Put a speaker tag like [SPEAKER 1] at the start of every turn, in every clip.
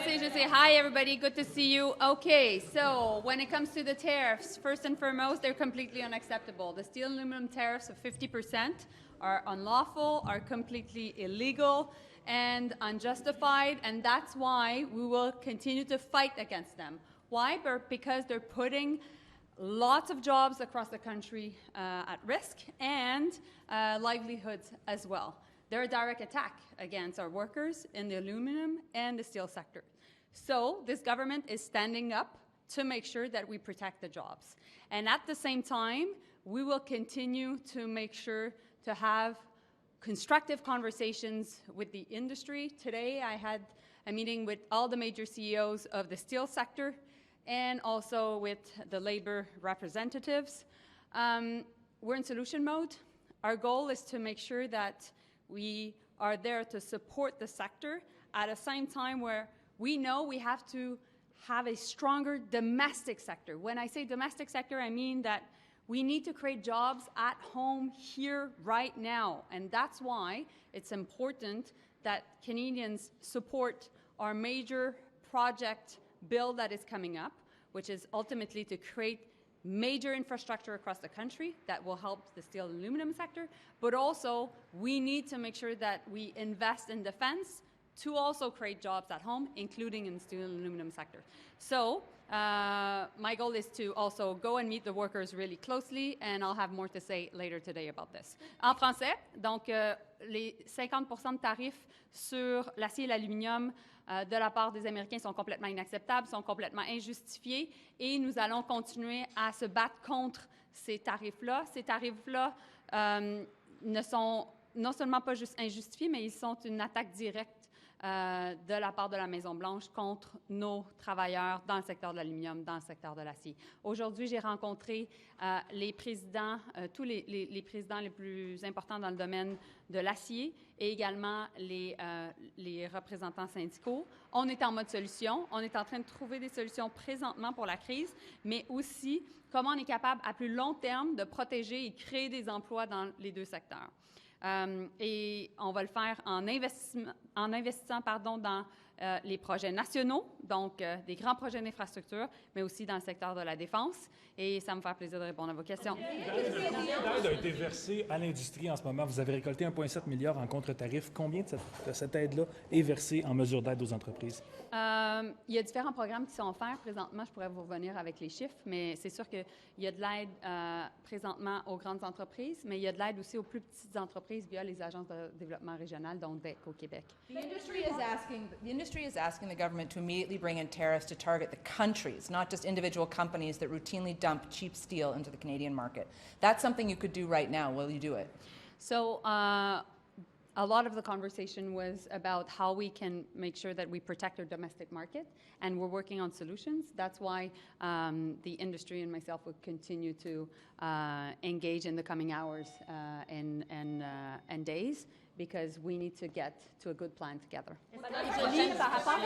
[SPEAKER 1] je sais. Hi, everybody. Good to see you. Okay, so when it comes to the tariffs, first and foremost, they're completely unacceptable. The steel and aluminum tariffs of 50% are unlawful, are completely illegal and unjustified, and that's why we will continue to fight against them. Why? Because they're putting lots of jobs across the country at risk and livelihoods as well. They're a direct attack against our workers in the aluminum and the steel sector. So this government is standing up to make sure that we protect the jobs. And at the same time, we will continue to make sure to have constructive conversations with the industry. Today, I had a meeting with all the major CEOs of the steel sector and also with the labor representatives. We're in solution mode. Our goal is to make sure that we are there to support the sector at the same time where we know we have to have a stronger domestic sector. When I say domestic sector, I mean that we need to create jobs at home here right now. And that's why it's important that Canadians support our major project bill that is coming up, which is ultimately to create major infrastructure across the country that will help the steel and aluminum sector, but also we need to make sure that we invest in defense to also create jobs at home, including in the steel and aluminum sector. So my goal is to also go and meet the workers really closely, and I'll have more to say later today about this. En français, donc les 50% de tarifs sur l'acier et l'aluminium de la part des Américains sont complètement inacceptables, sont complètement injustifiés, et nous allons continuer à se battre contre ces tarifs-là. Ces tarifs-là ne sont non seulement pas juste injustifiés, mais ils sont une attaque directe de la part de la Maison-Blanche contre nos travailleurs dans le secteur de l'aluminium, dans le secteur de l'acier. Aujourd'hui, j'ai rencontré les présidents, tous les présidents les plus importants dans le domaine de l'acier et également les représentants syndicaux. On est en mode solution. On est en train de trouver des solutions présentement pour la crise, mais aussi comment on est capable à plus long terme de protéger et créer des emplois dans les deux secteurs. Et on va le faire en investissant dans les projets nationaux, donc des grands projets d'infrastructure, mais aussi dans le secteur de la défense. Et ça me fait plaisir de répondre à vos questions.
[SPEAKER 2] L'aide a été versée à l'industrie en ce moment. Vous avez récolté 1,7 milliard en contre-tarif. Combien de cette aide-là est versée en mesure d'aide aux entreprises?
[SPEAKER 1] Il y a différents programmes qui sont offerts présentement. Je pourrais vous revenir avec les chiffres, mais c'est sûr qu'il y a de l'aide présentement aux grandes entreprises, mais il y a de l'aide aussi aux plus petites entreprises via les agences de développement régional, dont DEC au Québec.
[SPEAKER 3] The industry is asking the government to immediately bring in tariffs to target the countries, not just individual companies that routinely dump cheap steel into the Canadian market. That's something you could do right now. Will you do it? So
[SPEAKER 1] a lot of the conversation was about how we can make sure that we protect our domestic market, and we're working on solutions. That's why the industry and myself will continue to engage in the coming hours and days, because we need to get to a good plan together.
[SPEAKER 4] Par rapport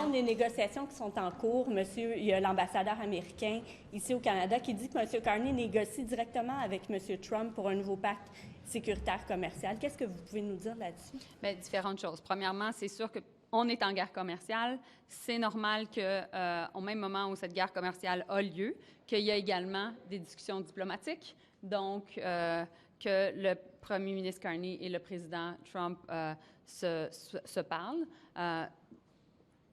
[SPEAKER 4] aux négociations qui sont en cours, monsieur, il y a l'ambassadeur américain ici au Canada qui dit que M. Carney négocie directement avec M. Trump pour un nouveau pacte sécuritaire commercial. Qu'est-ce que vous pouvez nous dire là-dessus?
[SPEAKER 1] Bien, différentes choses. Premièrement, c'est sûr qu'on est en guerre commerciale. C'est normal qu'au même moment où cette guerre commerciale a lieu, qu'il y a également des discussions diplomatiques. Donc, que le premier ministre Carney et le président Trump se parlent.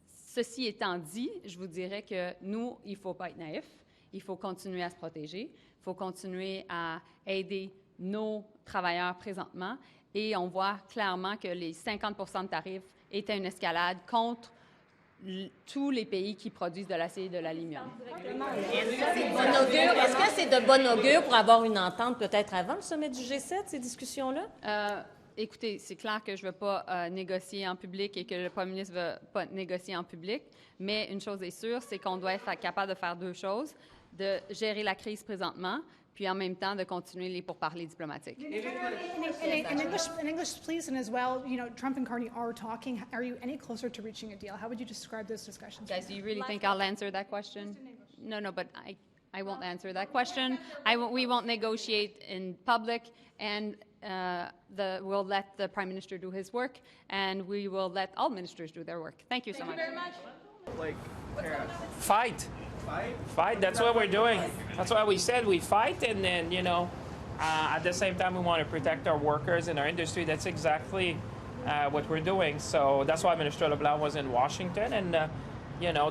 [SPEAKER 1] Ceci étant dit, je vous dirais que nous, il ne faut pas être naïf. Il faut continuer à se protéger. Il faut continuer à aider nos travailleurs présentement. Et on voit clairement que les 50% de tarifs étaient une escalade contre tous les pays qui produisent de l'acier et de l'aluminium.
[SPEAKER 5] Est-ce que c'est de bon augure pour avoir une entente peut-être avant le sommet du G7, ces discussions-là?
[SPEAKER 1] Écoutez, c'est clair que je ne veux pas négocier en public et que le premier ministre ne veut pas négocier en public, mais une chose est sûre, c'est qu'on doit être capable de faire deux choses, de gérer la crise présentement, puis en même temps de continuer les pourparlers diplomatiques.
[SPEAKER 6] In English, please, and as well, you know, Trump and Carney are talking. Are you any closer to reaching a deal? How would you describe those discussions?
[SPEAKER 1] Guys, do you really think I'll answer that question? No, but I won't answer that question. We won't negotiate in public, and we'll let the Prime Minister do his work, and we will let all ministers do their work. Thank you so much.
[SPEAKER 7] Thank you very much.
[SPEAKER 8] Fight. Fight. That's what we're doing. That's why we said we fight, and then, at the same time we want to protect our workers and our industry. That's exactly what we're doing. So that's why Minister LeBlanc was in Washington, and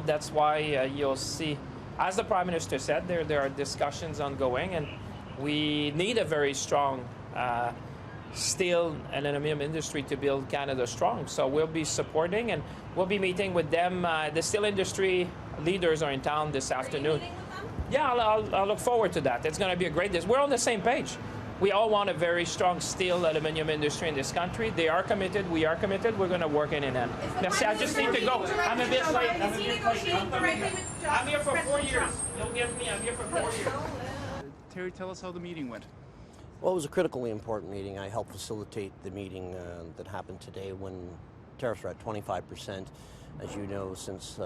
[SPEAKER 8] that's why you'll see, as the Prime Minister said, there are discussions ongoing, and we need a very strong steel and aluminum industry to build Canada strong. So we'll be supporting, and we'll be meeting with them. The steel industry leaders are in town this afternoon.
[SPEAKER 7] Are you meeting with them?
[SPEAKER 8] Yeah, I'll look forward to that. It's going to be a great day. We're on the same page. We all want a very strong steel aluminum industry in this country. They are committed. We are committed. We're going to work in and end. Merci. I just need to go. I'm a bit late.
[SPEAKER 7] Is he negotiating directly with Justice?
[SPEAKER 8] I'm here for 4 years. Don't get me. I'm here for 4 years.
[SPEAKER 9] Terry, tell us how the meeting went.
[SPEAKER 10] Well, it was a critically important meeting. I helped facilitate the meeting that happened today when tariffs are at 25%. As you know, since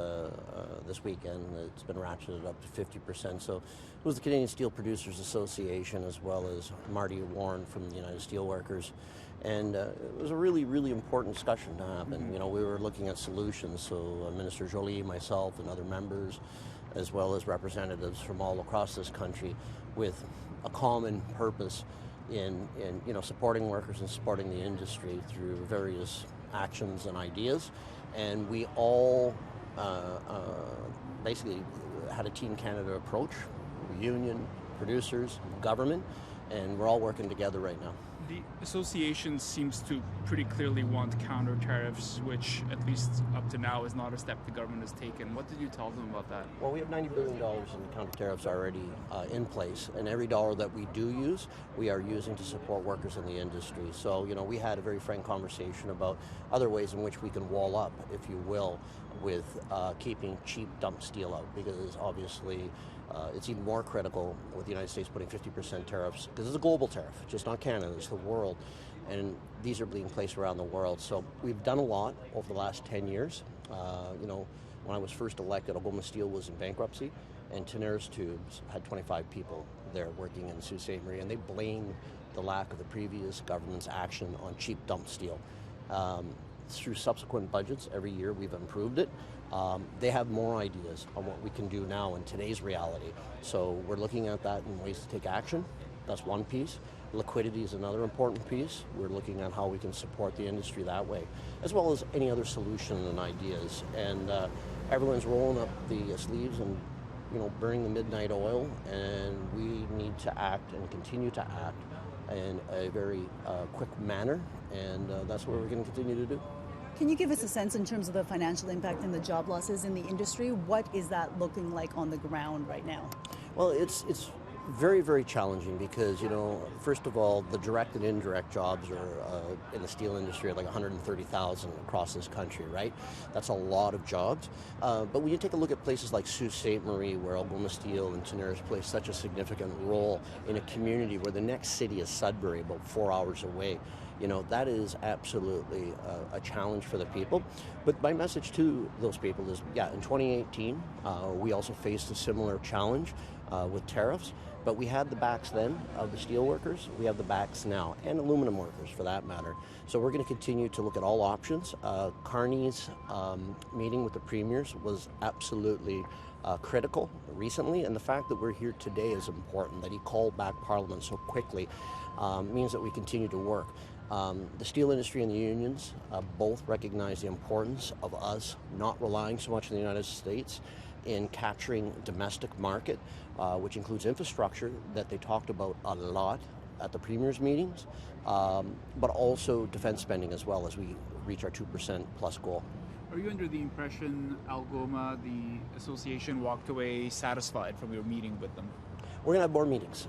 [SPEAKER 10] this weekend, it's been ratcheted up to 50%. So it was the Canadian Steel Producers Association as well as Marty Warren from the United Steelworkers. And it was a really, really important discussion to happen. We were looking at solutions. So Minister Joly, myself, and other members, as well as representatives from all across this country with a common purpose in supporting workers and supporting the industry through various actions and ideas. And we all basically had a Team Canada approach, union, producers, government, and we're all working together right now.
[SPEAKER 9] The association seems to pretty clearly want counter tariffs, which at least up to now is not a step the government has taken. What did you tell them about that?
[SPEAKER 10] Well, we have $90 billion in counter tariffs already in place, and every dollar that we do use, we are using to support workers in the industry. So, we had a very frank conversation about other ways in which we can wall up, if you will, with keeping cheap dump steel out, because obviously it's even more critical with the United States putting 50% tariffs, because it's a global tariff, just not Canada, it's the world, and these are being placed around the world. So we've done a lot over the last 10 years. When I was first elected, Algoma Steel was in bankruptcy, and Tenaris Tubes had 25 people there working in Sault Ste. Marie, and they blamed the lack of the previous government's action on cheap dump steel. Through subsequent budgets, every year we've improved it. They have more ideas on what we can do now in today's reality. So we're looking at that in ways to take action. That's one piece. Liquidity is another important piece. We're looking at how we can support the industry that way, as well as any other solution and ideas. And everyone's rolling up the sleeves and burning the midnight oil, and we need to act and continue to act in a very quick manner, and that's what we're going to continue to do.
[SPEAKER 11] Can you give us a sense in terms of the financial impact and the job losses in the industry? What is that looking like on the ground right now?
[SPEAKER 10] Well, it's very, very challenging because, first of all, the direct and indirect jobs are in the steel industry are like 130,000 across this country, right? That's a lot of jobs. But when you take a look at places like Sault Ste. Marie, where Algoma Steel and Tenaris play such a significant role in a community where the next city is Sudbury, about 4 hours away, that is absolutely a challenge for the people. But my message to those people is, in 2018, we also faced a similar challenge with tariffs, but we had the backs then of the steel workers. We have the backs now, and aluminum workers for that matter. So we're going to continue to look at all options. Carney's meeting with the premiers was absolutely critical recently, and the fact that we're here today is important. That he called back Parliament so quickly means that we continue to work. The steel industry and the unions both recognize the importance of us not relying so much on the United States in capturing domestic market, which includes infrastructure that they talked about a lot at the Premier's meetings, but also defense spending as well as we reach our 2% plus goal.
[SPEAKER 9] Are you under the impression Algoma, the association, walked away satisfied from your meeting with them?
[SPEAKER 10] We're going to have more meetings.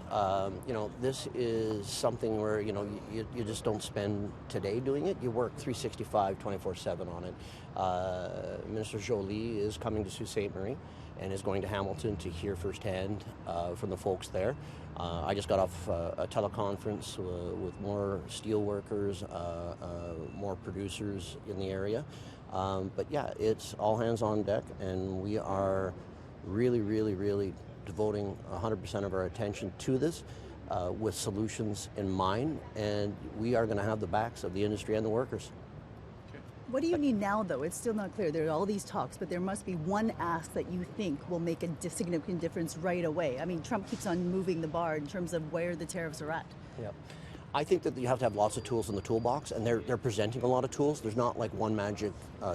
[SPEAKER 10] This is something where, you just don't spend today doing it. You work 365, 24/7 on it. Minister Joly is coming to Sault Ste. Marie and is going to Hamilton to hear firsthand from the folks there. I just got off a teleconference with more steel workers, more producers in the area. But it's all hands on deck, and we are really, really, really devoting 100% of our attention to this. with solutions in mind, and we are going to have the backs of the industry and the workers.
[SPEAKER 11] What do you need now, though? It's still not clear. There are all these talks, but there must be one ask that you think will make a significant difference right away. I mean, Trump keeps on moving the bar in terms of where the tariffs are at.
[SPEAKER 10] Yeah. I think that you have to have lots of tools in the toolbox, and they're presenting a lot of tools. There's not like one magic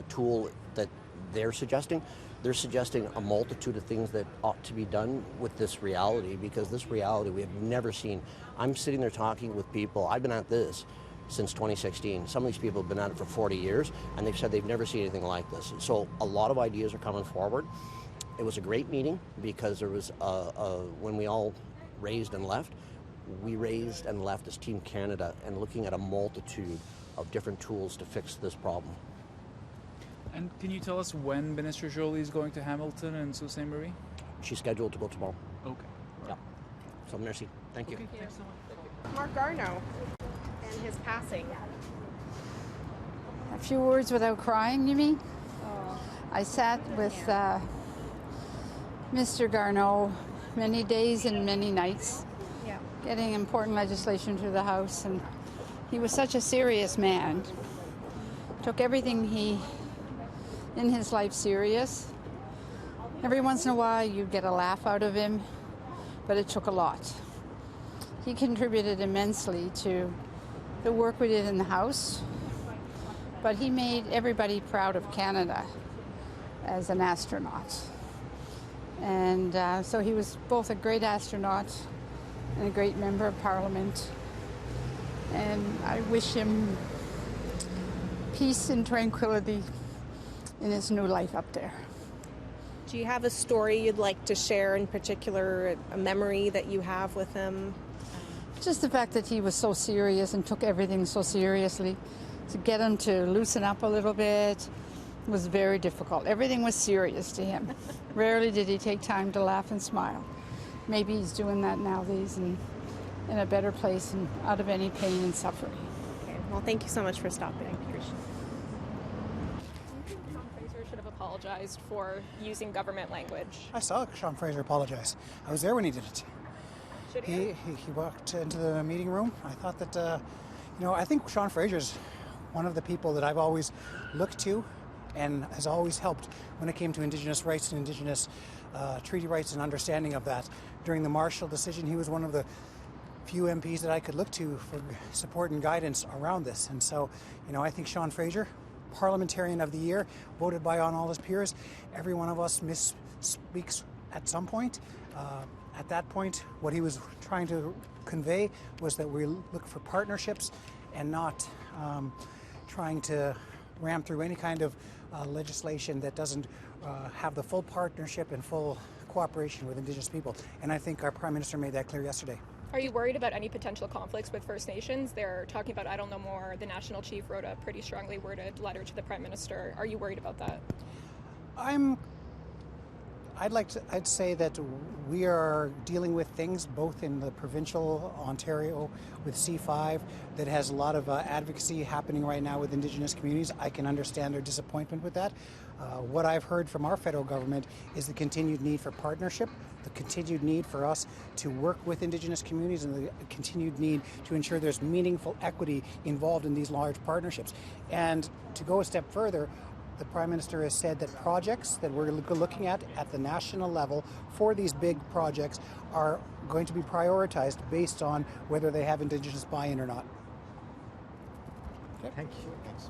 [SPEAKER 10] tool that they're suggesting. They're suggesting a multitude of things that ought to be done with this reality, because this reality we have never seen. I'm sitting there talking with people. I've been at this since 2016. Some of these people have been at it for 40 years, and they've said they've never seen anything like this. So a lot of ideas are coming forward. It was a great meeting because there was, when we all raised and left, we raised and left as Team Canada and looking at a multitude of different tools to fix this problem.
[SPEAKER 9] And can you tell us when Minister Joly is going to Hamilton and Sault Ste. Marie?
[SPEAKER 10] She's scheduled to go tomorrow.
[SPEAKER 9] Okay.
[SPEAKER 10] Yeah. So merci. Thank you.
[SPEAKER 9] Okay, thanks so much.
[SPEAKER 7] Marc Garneau and his passing.
[SPEAKER 12] A few words without crying, you mean? I sat with Mr. Garneau many days and many nights, getting important legislation through the House, and he was such a serious man. Took everything in his life serious. Every once in a while you'd get a laugh out of him, but it took a lot. He contributed immensely to the work we did in the House, but he made everybody proud of Canada as an astronaut. And so he was both a great astronaut and a great member of Parliament. And I wish him peace and tranquility in his new life up there.
[SPEAKER 7] Do you have a story you'd like to share in particular, a memory that you have with him?
[SPEAKER 12] Just the fact that he was so serious and took everything so seriously. To get him to loosen up a little bit was very difficult. Everything was serious to him. Rarely did he take time to laugh and smile. Maybe he's doing that now that he's in a better place and out of any pain and suffering.
[SPEAKER 7] Okay. Well, thank you so much for stopping.
[SPEAKER 13] Sean Fraser should have apologized for using government language.
[SPEAKER 14] I saw Sean Fraser apologize. I was there when he did it.
[SPEAKER 13] Should
[SPEAKER 14] He walked into the meeting room. I thought that, I think Sean Fraser's one of the people that I've always looked to and has always helped when it came to Indigenous rights and Indigenous treaty rights and understanding of that. During the Marshall decision, he was one of the few MPs that I could look to for support and guidance around this. And so, I think Sean Fraser, Parliamentarian of the Year, voted by on all his peers. Every one of us misspeaks at some point. At that point, what he was trying to convey was that we look for partnerships and not trying to ram through any kind of legislation that doesn't have the full partnership and full cooperation with Indigenous people. And I think our Prime Minister made that clear yesterday.
[SPEAKER 13] Are you worried about any potential conflicts with First Nations? They're talking about I Don't Know More. The National Chief wrote a pretty strongly worded letter to the Prime Minister. Are you worried about that?
[SPEAKER 14] I'd say that we are dealing with things both in the provincial Ontario with C5 that has a lot of advocacy happening right now with Indigenous communities. I can understand their disappointment with that. What I've heard from our federal government is the continued need for partnership, the continued need for us to work with Indigenous communities, and the continued need to ensure there's meaningful equity involved in these large partnerships. And to go a step further, the Prime Minister has said that projects that we're looking at the national level for these big projects are going to be prioritized based on whether they have Indigenous buy-in or not.
[SPEAKER 15] Okay. Thank you. Thanks.